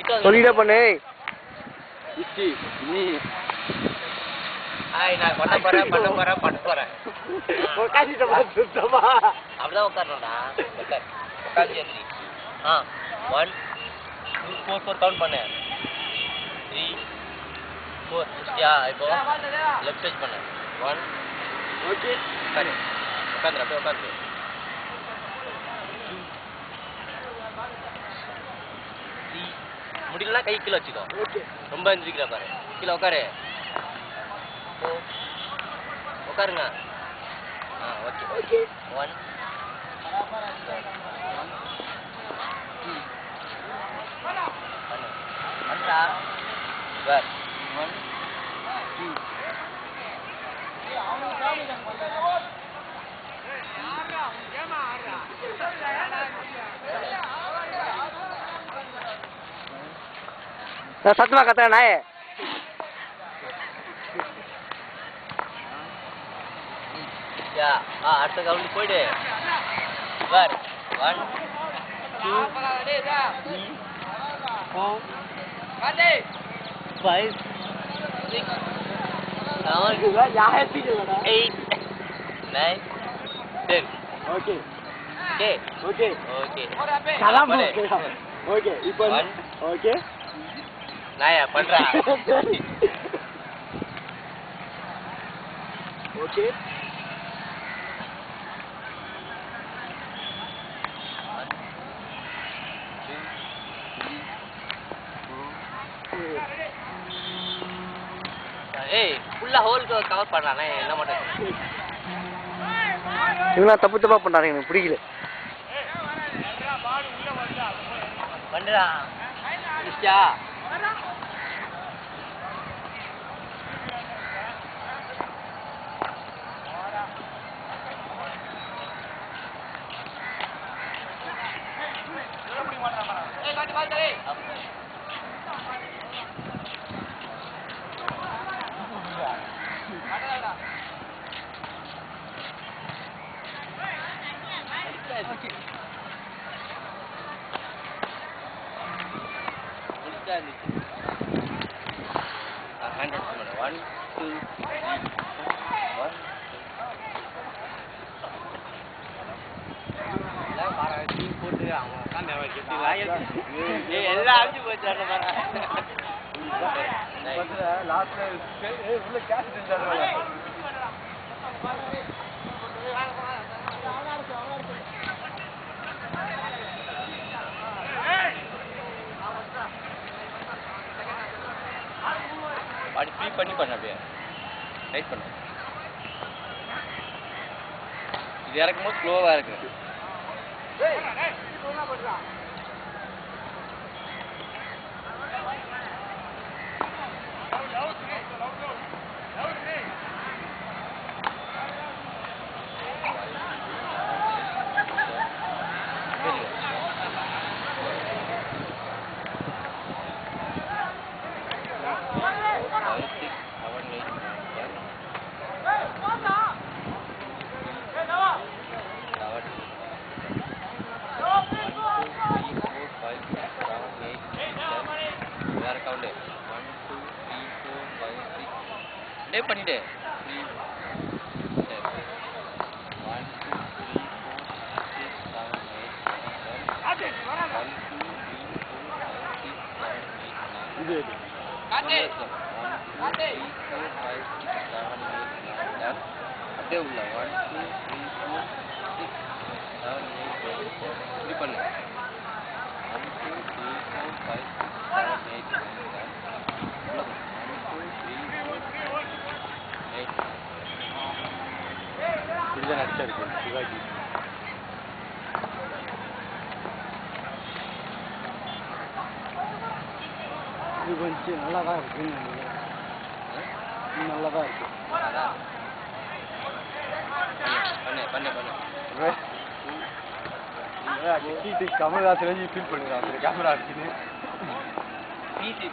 சொல்லிட பண்ணு. நீ நான் பண்ண போறேன். அப்படிதான் உட்காரணும்டா. உட்காந்து 1 2 4 4 கவுண்ட் பண்ணு. 3 4 முடிச்சியா? இப்போ லெஃப்ட் சைட் பண்ணு. 1 ஓகே உட்காந்து அப்படியே உட்காந்து. 2 3 முடியலன்னா கை கீழே வச்சுக்கோ. ஓகே ரொம்ப எந்திரிக்கிற பாரு. கீழே உட்காரு. உட்காருங்க. ஓகே ஓகே 1 பண்றா. வேர் 1 2 சத்தமா கத்துற நாயே. அடுத்த கவுண்ட் போயிடு. வேர் 1 2 3 4 5 6 7 8 9 10. ஓகே ஓகே ஓகே ஓகே சலாம் ஓகே இப்போ ஓகே நாயா பண்றா. ஓகே ஏய் ஃபுல்லா ஹோல் கவர் பண்ணலானே. என்ன மாட்டேன் இவங்க தப்பா பண்றாங்க. எனக்கு பிடிக்கல. பண்ணுடா. முடிச்சா? One, two, three, 1 போட்டு அவன் எல்லாம் அழிஞ்சு போச்சு. உள்ள கேஷ் அப்படி ஃப்ரீ பண்ண அப்படியே டைட் பண்ண. இது இறக்கும்போது ஸ்லோவாக இருக்கு. பண்ணிட்டு 3 4 5 6 7 8 அப்படியே உள்ள 1 2 3 4 6 7 8 இப்படி பண்ணு. 1 2 3 4 5 6 7 8 இப்படிதான் நடிச்சா இருக்கு சிவாஜி. இது கொஞ்சம் நல்லா தான் இருக்குன்னு நினைக்கிறேன். நல்லா தான் இருக்கு. பண்ணு கமல்ஹாசன் ஃபீல் பண்ணுறான் கேமரா இருக்குன்னு.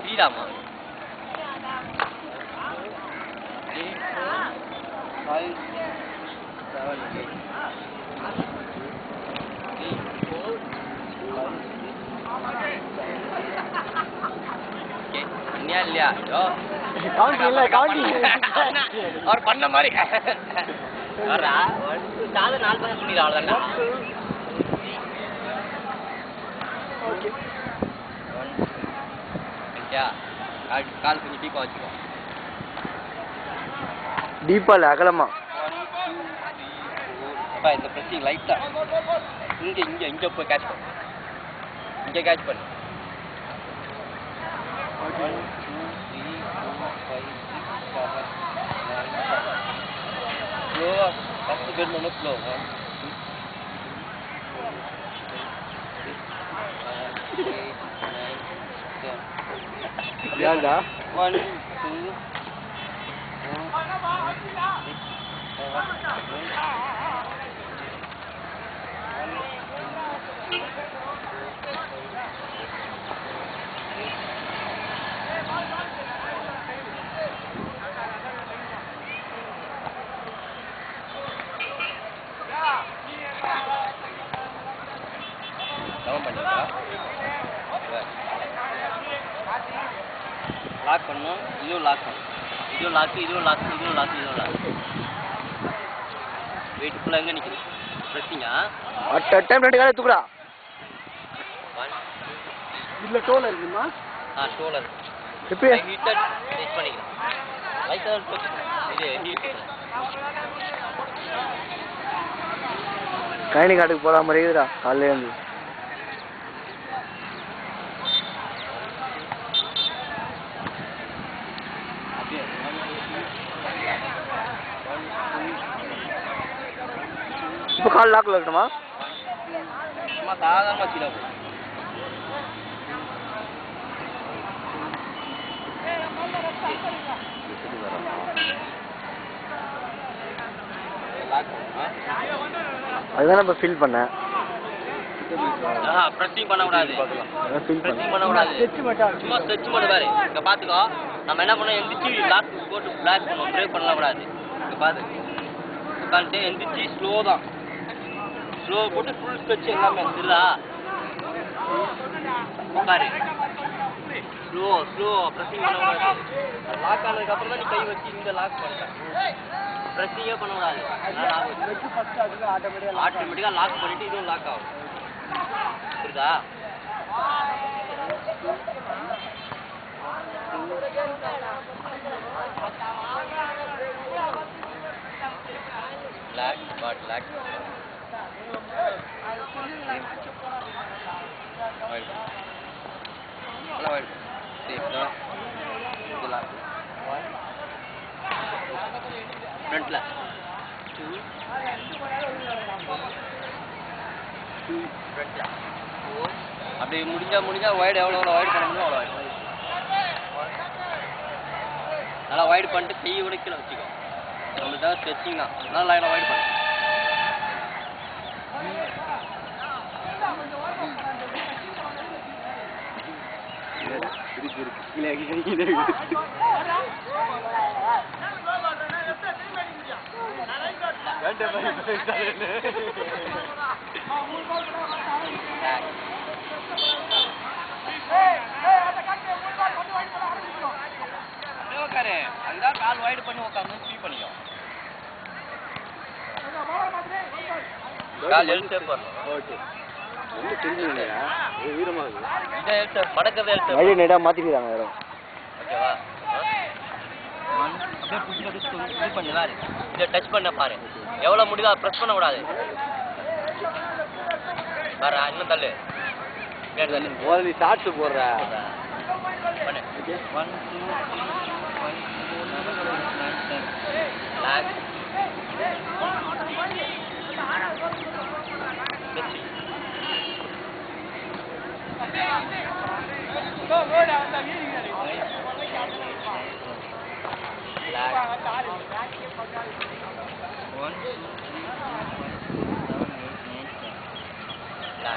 ஃப்ரீடாமா 5 7 8 3 4 5 6 7 பண்ணியா இல்லையா கவுண்டி இல்லை கவுண்டி அவர் பண்ண மாதிரி வர்றா சாத 4 பக்கம் பண்ணிடலாம் அவ்வளோதான்டா ஓகே கால் கொஞ்சம் டீப்பாக வச்சுக்கோ டீப்பா இல்லை அகலமா அப்பா இந்த பிரச்சனை லைட்டா இங்கே போய் கேட்ச் பண்ணு இங்கே கேட்ச் பண்ணு 1 2 3 4 5 6 7 ஸ்லோவா ஃபஸ்ட்டு பெட் பண்ணு ஸ்லோ 1 2 3 4 5 6 7 ஏன்டா 1 2 லாக் பண்ணும் இதுவும் லாக் பண்ணும் இதுவும் லாக் வெயிட் ஃபுல்லாக எங்கே நிற்குது பிரச்சிங்க அட் டைம் 2 காலை தூக்குடா இல்லை டோல் இருக்குமா ஷோலர் எப்படி ஹீட்டர் டெஸ்ட் பண்ணிக்கலாம் லைட்டாக இது ஹீட் கழனி காட்டுக்கு போகிற மாதிரி இருக்குதுடா காலையில இருந்து இப்போ கால் லாக்கில் இருக்கணுமா சும்மா சாதாரணமாக வச்சுக்கா அதுதானே இப்போ ஃபீல் பண்ணேன் ப்ரெஸ்ஸிங் பண்ணக்கூடாது ப்ரெஸ்ஸிங் பண்ணக்கூடாது சும்மா ஸ்ட்ரெச் பண்ண பாரு இங்கே பார்த்துக்கோ நம்ம என்ன பண்ணோம் எந்திரிச்சு லாக் போட்டு பிளாக் பண்ணுவோம் பிரேக் பண்ணக்கூடாது இங்கே பார்த்து உட்காந்துட்டு எந்திரிச்சு ஸ்லோ தான் ஸ்லோ போட்டு ஃபுல் ஸ்ட்ரெச் எல்லாமே தெரியுதா உட்காரு ஸ்லோ ப்ரெஸ்ஸிங் பண்ணக்கூடாது லாக் ஆனதுக்கப்புறம் தான் நீ கை வச்சு இந்த லாக் பண்ணிட்டேன் ப்ரெஸ்ஸிங்கே பண்ணக்கூடாது ஆட்டோமேட்டிக்காக லாக் பண்ணிவிட்டு இதுவும் லாக் ஆகும் புரியுதா லாக் பாட் லாக் ஃப்ரண்ட்ல 2 ஃப்ரண்ட்ல 4 அப்படி முடிஞ்சா வைடு எவ்வளோ வைடு பண்ண முடியும் அவ்வளோ வைடு நல்லா வைடு பண்ணிட்டு கை உடைக்கல வச்சுக்கோ நம்மளுக்கு தான் ஸ்ட்ரெச்சிங் தான் நல்லா லைனாக வைடு பண்ணு உட்காரு அதுதான் கால் வைடு பண்ணி உட்காந்து ஸ்வீப் பண்ணிக்கோ கால் எல் ஷேப் வரணும் ஓகே ரொம்ப தெரிஞ்சுங்களா வீரமாக இருக்குது இதை எல் ஷேப் மடக்கிறது எல் ஷேப் வழி நேடாக மாற்றிக்கிறாங்க யாரும் ஓகேவா அப்படியே பிடிச்சி இது பண்ணு பாரு இதை டச் பண்ண பாரு எவ்வளோ முடியுதோ ப்ரெஸ் பண்ண கூடாது பாரு இன்னும் தள்ளு தள்ளு முதல்ல நீ ஷார்ட்ஸ் போடுற பண்ணு 1 2 3 5 6 7 Black.